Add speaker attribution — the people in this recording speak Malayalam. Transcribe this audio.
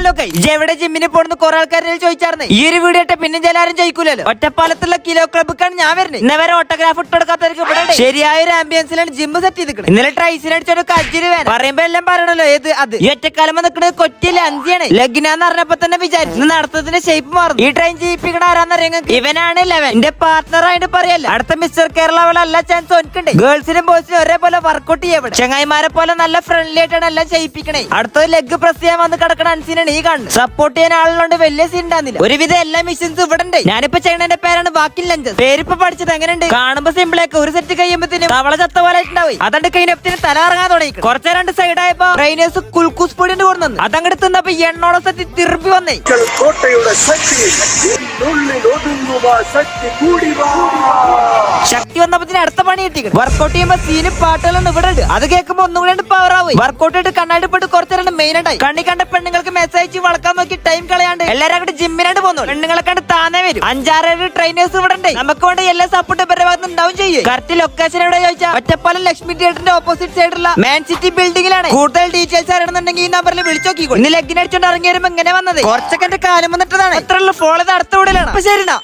Speaker 1: ഹലോ ഗൈസ്, എവിടെ ജിമ്മിന് പോണെന്ന് കുറെ ആൾക്കാരെ ചോദിച്ചായിരുന്നു. ഈ ഒരു വീഡിയോ ഇട്ട പിന്നെ എല്ലാരും ചോദിക്കൂലല്ലോ. ഒറ്റപ്പാലത്തുള്ള കിലോ ക്ലബ്ബാണ് ഞാൻ വരുന്നത്. ഇന്ന് വരെ ഓട്ടോഗ്രാഫ് ഇട്ടെടുക്കാത്തവർക്ക് ഇവിടെ ശരിയായ ഒരു ആംബിയൻസിലാണ് ജിമ്മ് സെറ്റ് ചെയ്തിരിക്കുന്നത്. ഇന്നലെ ട്രൈസിൽ അടിച്ചൊരു അജിന് വേണം പറയുമ്പോ എല്ലാം പറയണല്ലോ. ഏത് അത് ഈ ഒറ്റക്കാലം നിൽക്കുന്നത് കൊച്ചിയിലെ അഞ്ചിയാണ്. ലഗ്നാന്ന് പറഞ്ഞപ്പോ തന്നെ വിചാരിച്ചു നടത്തത്തിന്റെ ഷേപ്പ് മാറും. ഈ ട്രെയിൻ ചെയ്യിപ്പിക്കണ ആരാന്നറിയാം, ഇവനാണ് 11 എന്റെ പാർട്ണർ ആയിട്ട് പറയല്ല. അടുത്ത മിസ്റ്റർ കേരള അവളെ എല്ലാ ചാൻസ് ഒനിക്കുണ്ട്. ഗേൾസിനും ബോയ്സിനും ഒരേപോലെ വർക്ക്ഔട്ട് ചെയ്യപ്പെടും. ചങ്ങായിമാരെ പോലെ നല്ല ഫ്രണ്ട്ലി ആയിട്ടാണ് എല്ലാം ചെയ്യിപ്പിക്കണേ. അടുത്തത് ലെഗ് പ്രസ് ചെയ്യാൻ വന്ന് കിടക്കണ അൻസിനാണ് ഈ കാണുന്നത്. സപ്പോർട്ട് ചെയ്യാൻ ആളുകൊണ്ട് വലിയ സീൻ ഉണ്ടാകുന്നില്ല. ഒരുവിധം എല്ലാ മിഷൻസും ഇവിടെ ഉണ്ട്. ഞാനിപ്പോ ചെയ്യണതിന്റെ പേരാണ് ബാക്കി ലഞ്ചസ്. പേരിപ്പോ പഠിച്ചത് എങ്ങനെയുണ്ട്? കാണുമ്പോ സിമ്പിൾ ആക്കി ഒരു സെറ്റ് കഴിയുമ്പത്തിനും തവള ചത്ത പോലെ ഉണ്ടാവും. അതണ്ട് കഴിഞ്ഞപ്പത്തിന് തല ഇറങ്ങാൻ തുടങ്ങി. കുറച്ച് രണ്ട് സൈഡ് ആയപ്പോ ട്രെയിനേഴ്സ് കുൽക്കൂസ് പൊടി കൊണ്ടുവന്നു. അതങ്ങോട്ട് തിന്നപ്പോ എണ്ണോളം സെറ്റ് തിരുപ്പി വന്നേ. ശക്തി വന്നപ്പത്തിന് അടുത്ത പണി കിട്ടി. വർക്കൗട്ട് ചെയ്യുമ്പോ സീന് പാട്ടുകളാണ് ഇവിടെ ഉണ്ട്. അത് കേൾക്കുമ്പോ ഒന്നും കൂടെ പവർ ആവും. വർക്കൗട്ട് ആയിട്ട് കണ്ണാടി പെട്ട് കുറച്ചു മെയിൻ ആയി കണ്ണി കണ്ട പെണ്ണുങ്ങൾക്ക് മെസ്സേജ് വളക്കാൻ നോക്കി ടൈം കളയാണ്ട് എല്ലാരും അങ്ങോട്ട് ജിമ്മിനാണ്ട് പോകുന്നു. പെണ്ണുങ്ങളെ കണ്ട് താനേ വരും. 5-6 ട്രെയിനേഴ്സ് ഇവിടെ ഉണ്ട്. നമുക്ക് വേണ്ട എല്ലാ സപ്പോർട്ടും ഇവരുടെ ഭാഗത്ത് ഉണ്ടാവും ചെയ്യും. കറക്റ്റ് ലൊക്കേഷൻ എവിടെ ചോദിച്ചാൽ ഒറ്റപ്പാലം ലക്ഷ്മി തിയേറ്ററിന്റെ ഓപ്പോസിറ്റ് സൈഡിലുള്ള മാൻ സിറ്റി ബിൽഡിംഗിലാണ്. കൂടുതൽ ഡീറ്റെയിൽസ് അറിയണമെന്നുണ്ടെങ്കിൽ ഈ നമ്പറിൽ വിളിച്ചു നോക്കിക്കോ. ഇന്ന് ലെഗിനടിച്ചോണ്ട് ഇറങ്ങി വരുമ്പോ ഇങ്ങനെ വന്നത് കുറച്ചൊക്കെ എന്റെ കാലം വന്നിട്ടതാണ്. അത്രയുള്ള ഫോളോ അടുത്ത ഉടലാണ്. അപ്പൊ ശരിനാ.